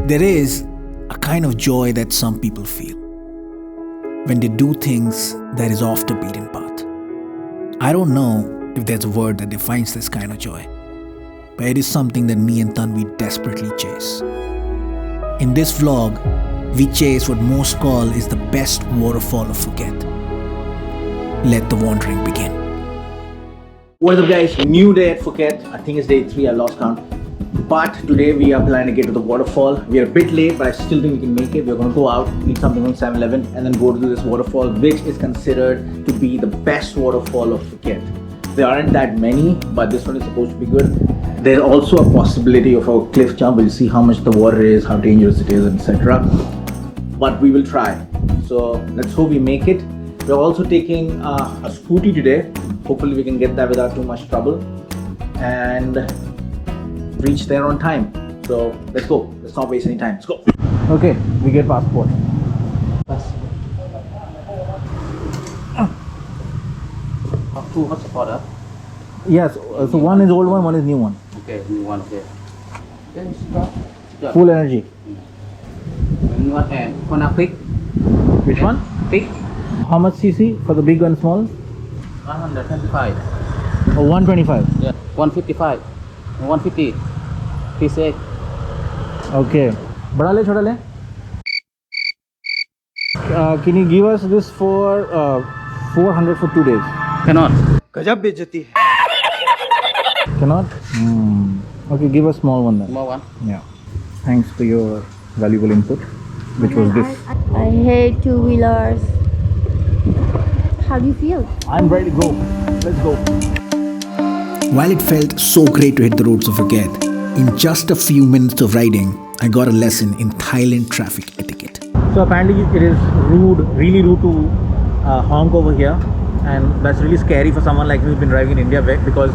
There is a kind of joy that some people feel when they do things that is off the beaten path. I don't know if there's a word that defines this kind of joy, but it is something that me and Tanvi desperately chase. In this vlog, we chase what most call is the best waterfall of Phuket. Let the wandering begin. What is up guys, new day at Phuket. I think it's day 3, I lost count. But today we are planning to get to the waterfall. We are a bit late, but I still think we can make it. We're going to go out, eat something from 7-Eleven and then go to this waterfall, which is considered to be the best waterfall of Phuket. There aren't that many, but this one is supposed to be good. There's also a possibility of a cliff jump. We'll see how much the water is, how dangerous it is, etc. But we will try. So let's hope we make it. We're also taking a scooty today. Hopefully we can get that without too much trouble and reach there on time. So let's go. Let's not waste any time. Let's go. Okay, we get passport. Two passport. Yes, so one is old one is new one. Okay, new one. Okay. Then stop. Yeah. Full energy. New one and wanna pick. Which one? Pick. How much cc for the big and small? 125. Oh, 125. Yeah. 155. 150. Piece. Okay. Bada le, choda le? Can you give us this for 400 for 2 days? Cannot. गजब बेइज्जती है. Cannot? Okay, give us small one then. Small one. Yeah. Thanks for your valuable input, which was this. I hate two-wheelers. How do you feel? I'm ready to go. Let's go. While it felt so great to hit the roads of Phuket, in just a few minutes of riding, I got a lesson in Thailand traffic etiquette. So apparently it is rude, really rude to honk over here, and that's really scary for someone like me who's been driving in India, because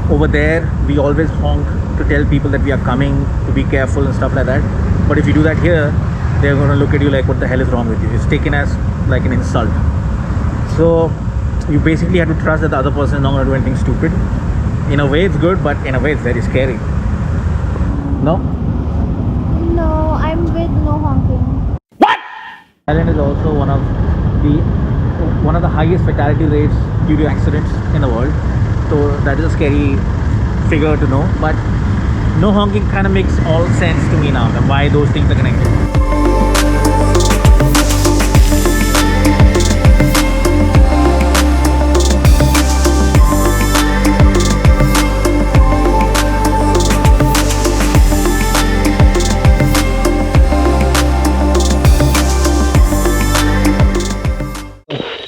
over there we always honk to tell people that we are coming, to be careful and stuff like that. But if you do that here, they're going to look at you like, what the hell is wrong with you? It's taken as like an insult. So you basically have to trust that the other person is not going to do anything stupid. In a way it's good, but in a way it's very scary. No? No, I'm with no honking. What? Thailand is also one of the highest fatality rates due to accidents in the world. So that is a scary figure to know. But no honking kind of makes all sense to me now, and why those things are connected.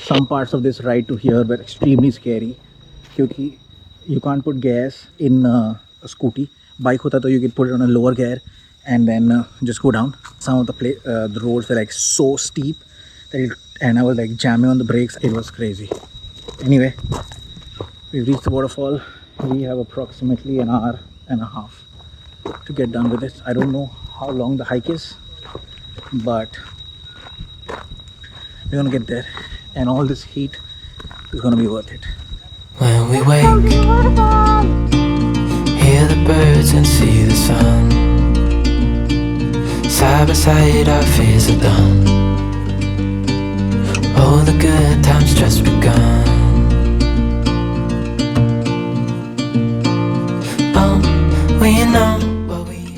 Some parts of this ride to here were extremely scary because you can't put gas in a scooty. Bike hota to you can put it on a lower gear and then just go down. Some of the roads were like so steep that and I was like jamming on the brakes. It was crazy. Anyway, we've reached the waterfall. We have approximately an hour and a half to get done with it. I don't know how long the hike is, but we're gonna get there. And all this heat is gonna be worth it. When we wake, hear the birds and see the sun. Side by side our fears are done. Oh, the good times just begun. Oh, we know what we.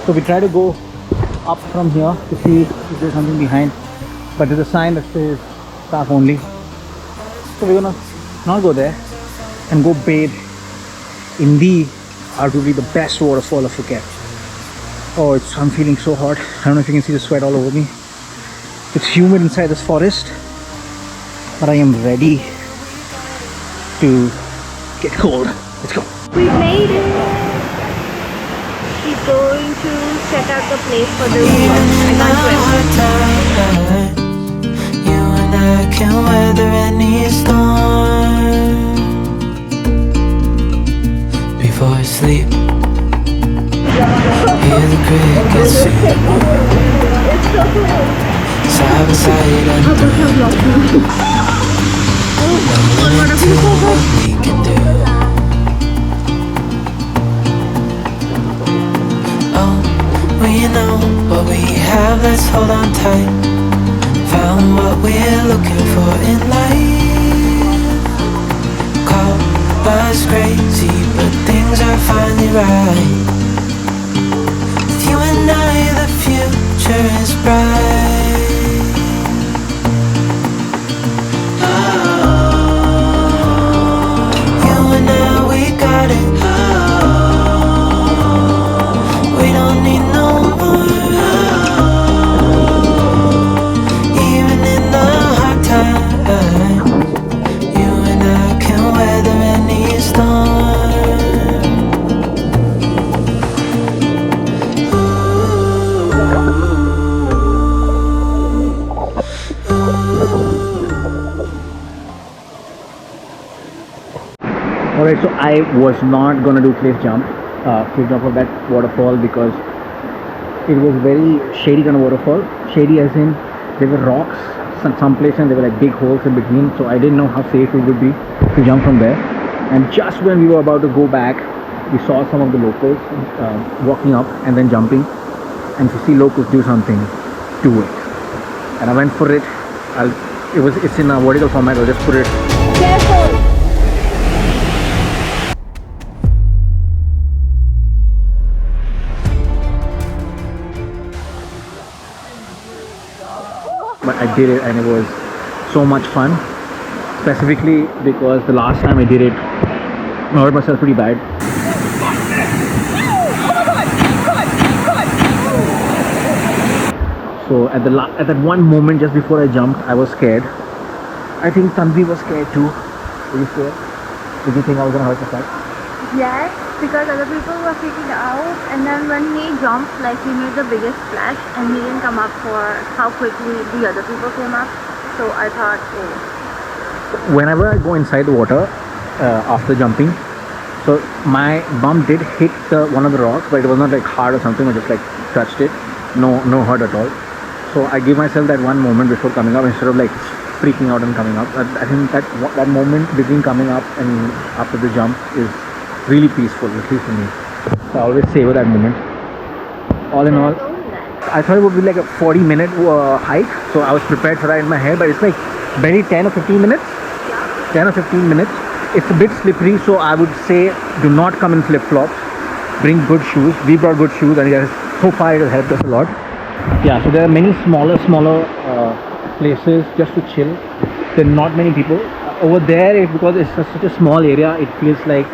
So we try to go up from here to see if there's something behind, but there's a sign that says staff only. So we're gonna not go there and go bathe in the arguably the best waterfall of Phuket. Oh, I'm feeling so hot. I don't know if you can see the sweat all over me. It's humid inside this forest, but I am ready to get cold. Let's go. We made it. She's going to set out the place for the I can't wait. I can weather any storm. Before I sleep, hear the crickets sing. Side by side and through. No limit to what we can do. Oh, we We know what we have, let's hold on tight. Found what we're looking for in life. Call us crazy, but things are finally right. With you and I, the future is bright. You and I, we got it. We don't need no more. Even in the hard times, you and I can weather any storm. Alright, so I was not gonna do cliff jump of that waterfall because it was very shady kind of waterfall. Shady as in there were rocks, some places and there were like big holes in between, so I didn't know how safe it would be to jump from there. And just when we were about to go back, we saw some of the locals walking up and then jumping. And to see locals do something, do it. And I went for it. It's in a vertical format. I'll just put it. Careful! But I did it and it was so much fun, specifically because the last time I did it I hurt myself pretty bad. So at that one moment just before I jumped, I was scared. I think Tanvi was scared too. Were you scared? Did you think I was gonna hurt myself? Yes, because other people were freaking out, and then when he jumped, like he made the biggest splash and he didn't come up for how quickly the other people came up. So I thought, oh. Whenever I go inside the water after jumping, so my bum did hit one of the rocks, but it was not like hard or something. I just like touched it. No hurt at all. So I give myself that one moment before coming up instead of like freaking out and coming up. I think that moment between coming up and after the jump is really peaceful, at least for me. So I always savor that moment. All in all, I thought it would be like a 40-minute hike, so I was prepared for that in my head, but it's like barely 10 or 15 minutes. 10 or 15 minutes. It's a bit slippery, so I would say do not come in flip-flops. Bring good shoes. We brought good shoes, and so far it has helped us a lot. Yeah, so there are many smaller places just to chill. There are not many people over there. Because it's such a small area, it feels like,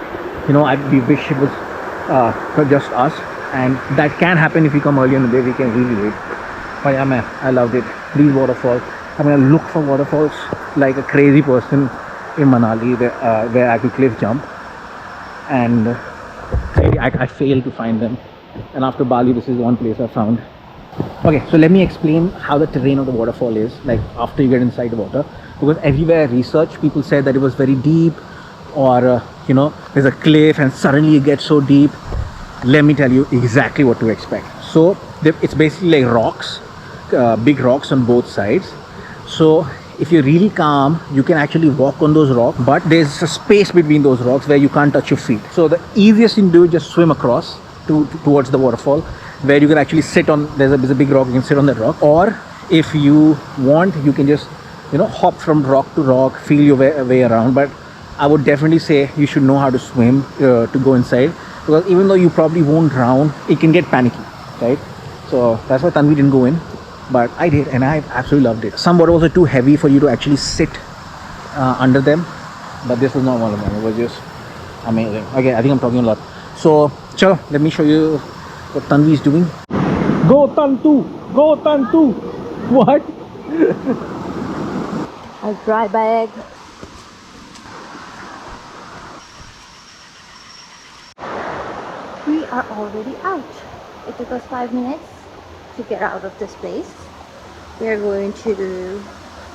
you know, we wish it was just us, and that can happen if we come early in the day. We can really wait. But yeah, man, I loved it. These waterfalls. I mean, I look for waterfalls like a crazy person in Manali where I could cliff jump, and I failed to find them. And after Bali, this is one place I found. Okay, so let me explain how the terrain of the waterfall is like after you get inside the water, because everywhere I researched, people said that it was very deep, or you know, there's a cliff and suddenly it gets so deep. Let me tell you exactly what to expect. So it's basically like rocks, big rocks on both sides. So if you're really calm, you can actually walk on those rocks, but there's a space between those rocks where you can't touch your feet. So the easiest thing to do is just swim across towards the waterfall, where you can actually sit on. There's a big rock, you can sit on that rock, or if you want, you can just, you know, hop from rock to rock, feel your way around. But I would definitely say you should know how to swim to go inside, because even though you probably won't drown, it can get panicky, right? So that's why Tanvi didn't go in, but I did, and I absolutely loved it. Some waterfalls are too heavy for you to actually sit under them, but this was not one of them. It was just amazing. Okay, I think I'm talking a lot. So chalo, let me show you what Tanvi is doing. Go Tantu! Go Tantu! What? A dry bag. We are already out. It took us 5 minutes to get out of this place. We are going to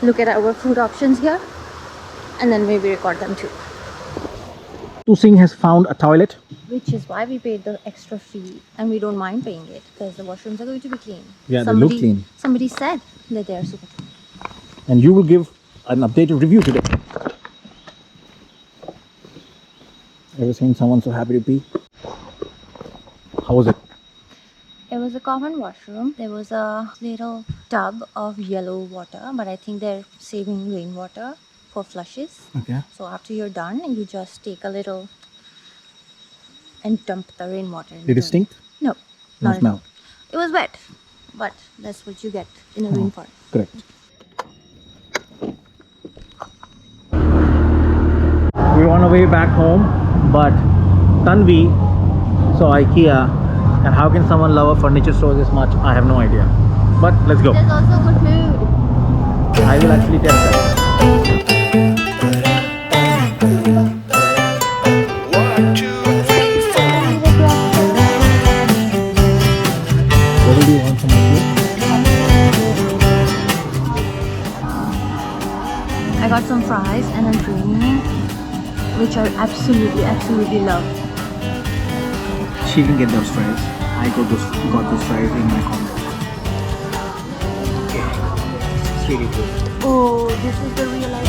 look at our food options here and then maybe record them too. Tu Singh has found a toilet. Which is why we paid the extra fee, and we don't mind paying it because the washrooms are going to be clean. Yeah, they look clean. Somebody said that they are super clean. And you will give an updated review today. Ever seen someone so happy to pee? How was it? It was was a common washroom. There was a little tub of yellow water, but I think they're saving rainwater for flushes. Okay. So after you're done, you just take a little and dump the rainwater in Did the it stink? No, No not at smell. all. It was wet, but that's what you get in a rainforest. Correct. We're on our way back home, but Tanvi saw IKEA, and how can someone love a furniture store this much? I have no idea. But let's go. There's also good food. I will actually test that. What do you want from IKEA? I got some fries and a drink, which I absolutely love. She didn't get those fries. I got those fries in my combo. Okay. It's really good. Oh, this is the real life.